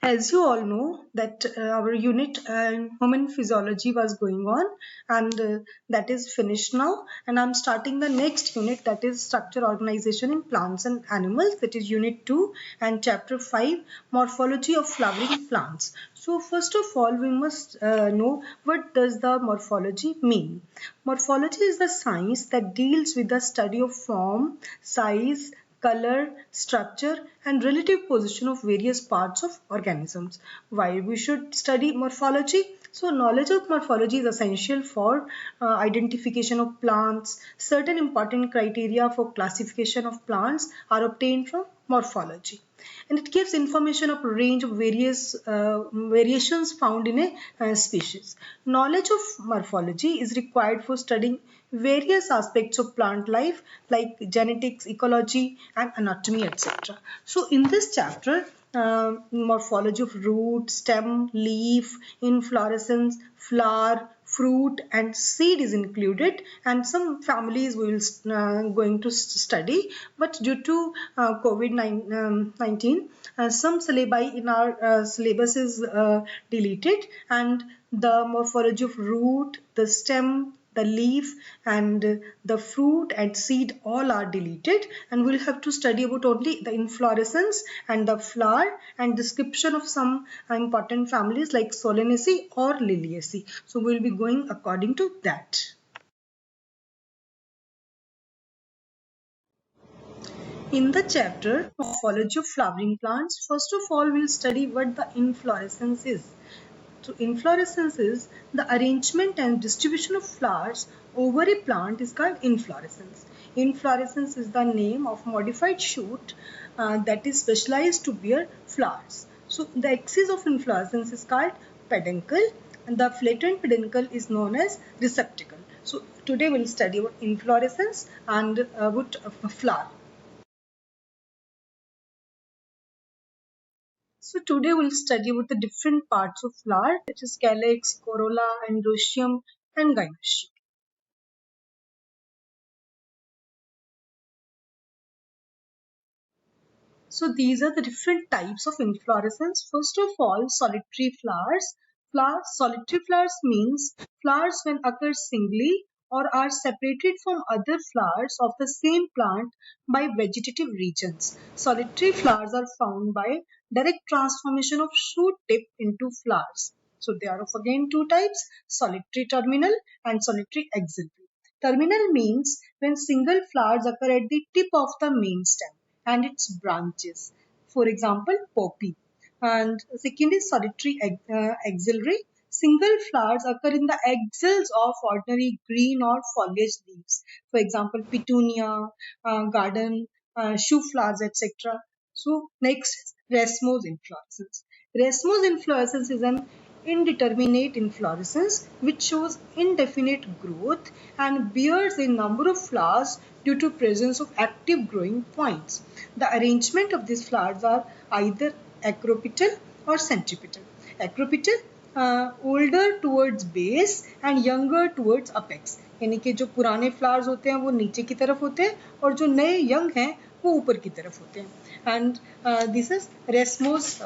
As you all know that our unit human physiology was going on, and that is finished now, and I'm starting the next unit, that is structure organization in plants and animals, that is unit 2 and chapter 5, morphology of flowering plants. So first of all we must know what does the morphology mean. Morphology is the science that deals with the study of form, size, color, structure and relative position of various parts of organisms. Why we should study morphology? So knowledge of morphology is essential for identification of plants. Certain important criteria for classification of plants are obtained from morphology, and it gives information of a range of various variations found in a species. Knowledge of morphology is required for studying various aspects of plant life like genetics, ecology and anatomy, etc. So in this chapter, morphology of root, stem, leaf, inflorescence, flower, fruit and seed is included, and some families we will going to study, but due to COVID-19 some syllabi in our syllabus is deleted, and the morphology of root, the stem, the leaf and the fruit and seed all are deleted, and we'll have to study about only the inflorescence and the flower and description of some important families like Solanaceae or Liliaceae. So we'll be going according to that. In the chapter Morphology of Flowering Plants, first of all we'll study what the inflorescence is. So inflorescence is the arrangement and distribution of flowers over a plant is called inflorescence. Inflorescence is the name of modified shoot that is specialized to bear flowers. So the axis of inflorescence is called peduncle, and the flattened peduncle is known as receptacle. So today we'll study about inflorescence and about flower. So today we'll study about the different parts of flower, which is calyx, corolla, androecium and gynoecium. So these are the different types of inflorescence. First of all, solitary flowers. Solitary flowers means flowers when occur singly or are separated from other flowers of the same plant by vegetative regions. Solitary flowers are found by direct transformation of shoot tip into flowers. So they are of again two types, solitary terminal and solitary axillary. Terminal means when single flowers occur at the tip of the main stem and its branches. For example, poppy. And second is solitary axillary. Single flowers occur in the axils of ordinary green or foliage leaves. For example, petunia, garden, shoe flowers, etc. So next, racemose inflorescence. Racemose inflorescence is an indeterminate inflorescence which shows indefinite growth and bears a number of flowers due to presence of active growing points. The arrangement of these flowers are either acropetal or centripetal. Acropetal older towards base and younger towards apex, यानी कि जो पुराने flowers होते हैं वो नीचे की तरफ होते हैं और जो नए यंग हैं वो ऊपर की तरफ होते हैं. And this is racemose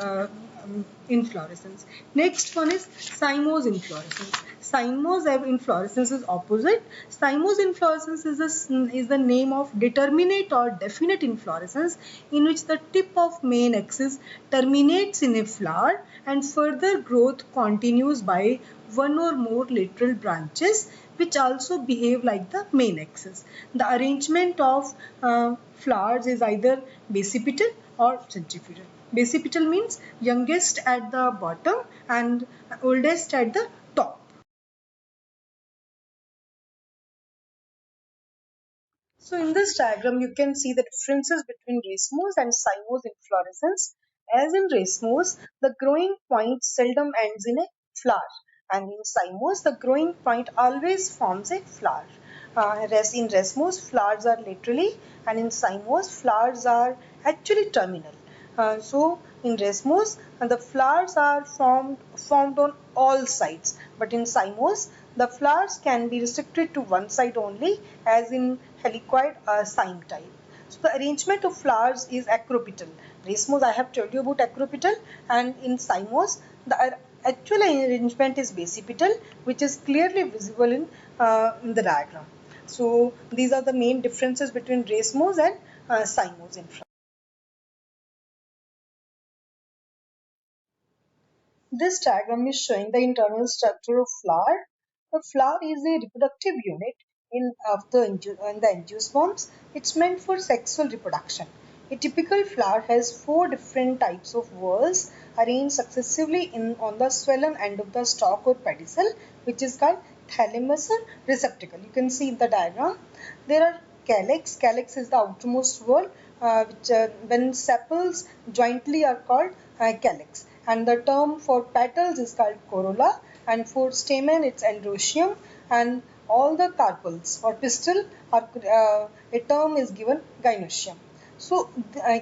inflorescence. Next one is cymose inflorescence. Cymose inflorescence is opposite. Cymose inflorescence is the name of determinate or definite inflorescence in which the tip of main axis terminates in a flower and further growth continues by one or more lateral branches which also behave like the main axis. The arrangement of flowers is either basipetal or centripetal. Basipetal means youngest at the bottom and oldest at the top. So in this diagram, you can see the differences between racemose and cymose inflorescence. As in racemose, the growing point seldom ends in a flower, and in cymose, the growing point always forms a flower. In racemose, flowers are laterally, and in cymose, flowers are actually terminal. So in racemose, the flowers are formed on all sides, but in cymose, the flowers can be restricted to one side only, as in helicoid cyme type. So the arrangement of flowers is acropetal. Racemose, I have told you about acropetal, and in cymose, the actual arrangement is basipetal, which is clearly visible in the diagram. So these are the main differences between racemose and cymose infra. This diagram is showing the internal structure of flower. The flower is a reproductive unit in the angiosperms. It's meant for sexual reproduction. A typical flower has four different types of whorls arranged successively on the swollen end of the stalk or pedicel, which is called thalamus or receptacle. You can see in the diagram. There are calyx. Calyx is the outermost whorl, which when sepals jointly are called calyx, and the term for petals is called corolla, and for stamen it's androecium, and all the carpels or pistil are a term is given gynoecium. So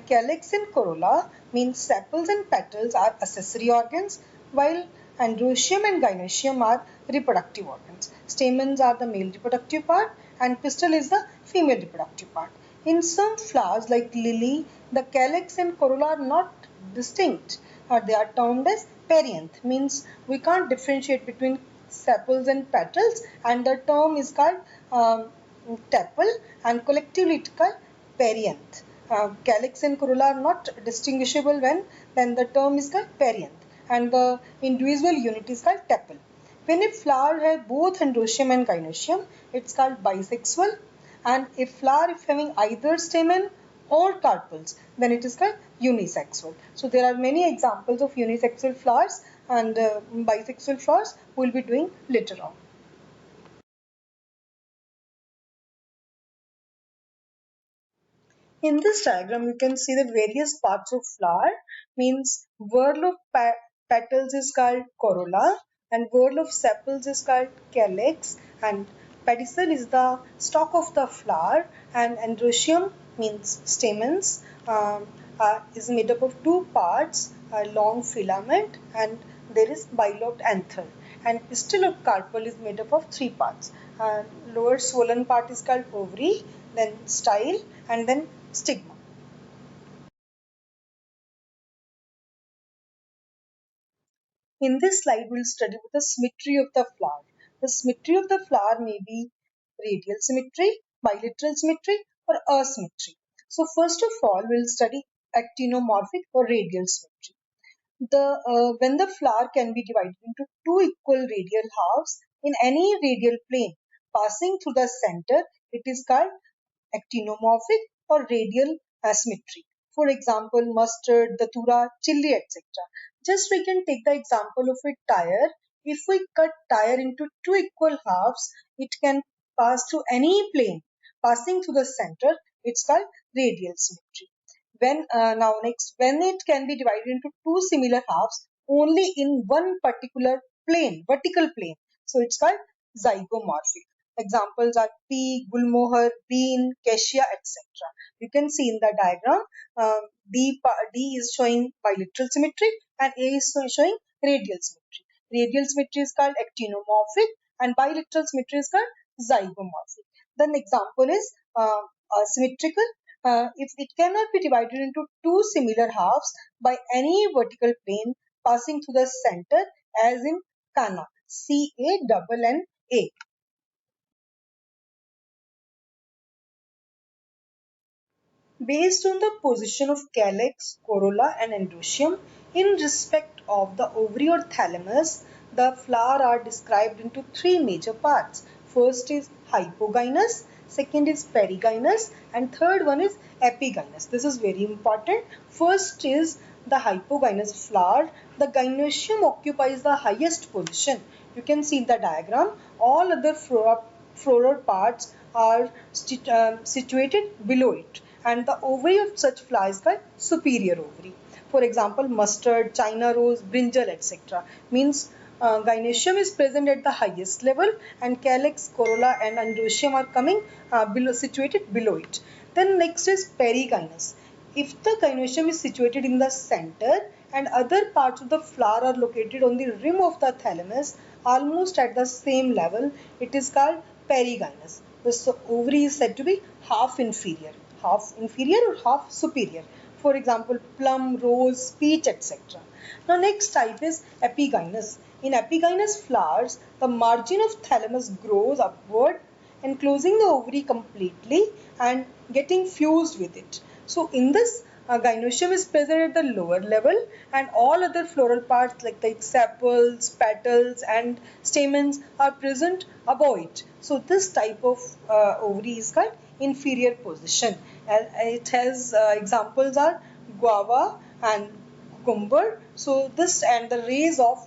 calyx and corolla means sepals and petals are accessory organs, while androecium and gynoecium are reproductive organs. Stamens are the male reproductive part and pistil is the female reproductive part. In some flowers like lily, the calyx and corolla are not distinct, or they are termed as perianth, means we can't differentiate between sepals and petals, and the term is called tepal, and collectively it's called perianth. Calyx and corolla are not distinguishable then the term is called perianth, and the individual unit is called tepal. When a flower has both androecium and gynoecium, it's called bisexual, and a flower if having either stamen or carpels, then it is called unisexual. So there are many examples of unisexual flowers and bisexual flowers we will be doing later on. In this diagram, you can see that various parts of flower means whorl of petals is called corolla, and whorl of sepals is called calyx, and pedicel is the stalk of the flower, and androecium means stamens is made up of two parts, a long filament, and there is bilobed anther. And pistil of carpel is made up of three parts. Lower swollen part is called ovary, then style, and then stigma. In this slide, we'll study the symmetry of the flower. The symmetry of the flower may be radial symmetry, bilateral symmetry, or asymmetry. So first of all, we'll study actinomorphic or radial symmetry. When the flower can be divided into two equal radial halves in any radial plane passing through the center, it is called actinomorphic or radial asymmetry. For example, mustard, datura, chili, etc. Just we can take the example of a tire. If we cut tire into two equal halves, it can pass through any plane passing through the center. It's called radial symmetry. When it can be divided into two similar halves only in one particular plane, vertical plane, so it's called zygomorphic. Examples are pea, gulmohar, bean, cassia, etc. You can see in the diagram, D is showing bilateral symmetry and A is showing radial symmetry. Radial symmetry is called actinomorphic and bilateral symmetry is called zygomorphic. Then example is symmetrical. If it cannot be divided into two similar halves by any vertical plane passing through the center, as in Canna, CANNA. Based on the position of calyx, corolla and androecium in respect of the ovary or thalamus, the flower are described into three major parts. First is hypogynous, second is perigynous, and third one is epigynous. This is very important. First is the hypogynous flower. The gynoecium occupies the highest position. You can see in the diagram, all other floral parts are situated below it, and the ovary of such flower is called superior ovary. For example, mustard, china rose, brinjal, etc. means gynoecium is present at the highest level, and calyx, corolla, and androecium are coming situated below it. Then next is perigynous. If the gynoecium is situated in the center and other parts of the flower are located on the rim of the thalamus, almost at the same level, it is called perigynous. The ovary is said to be half inferior or half superior. For example, plum, rose, peach, etc. Now next type is epigynous. In epigynous flowers, the margin of thalamus grows upward, enclosing the ovary completely and getting fused with it. So in this, gynoecium is present at the lower level, and all other floral parts like the sepals, petals and stamens are present above it. So this type of ovary is called inferior position. It has examples are guava and cucumber. So this and the rays of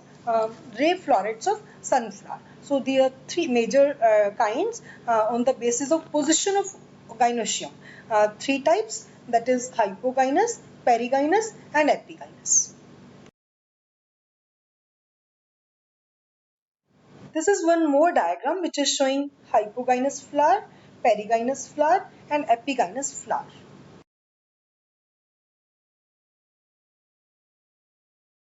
ray florets of sunflower. So there are three major kinds on the basis of position of gynoecium. Three types, that is hypogynous, perigynous and epigynous. This is one more diagram which is showing hypogynous flower, perigynous flower and epigynous flower.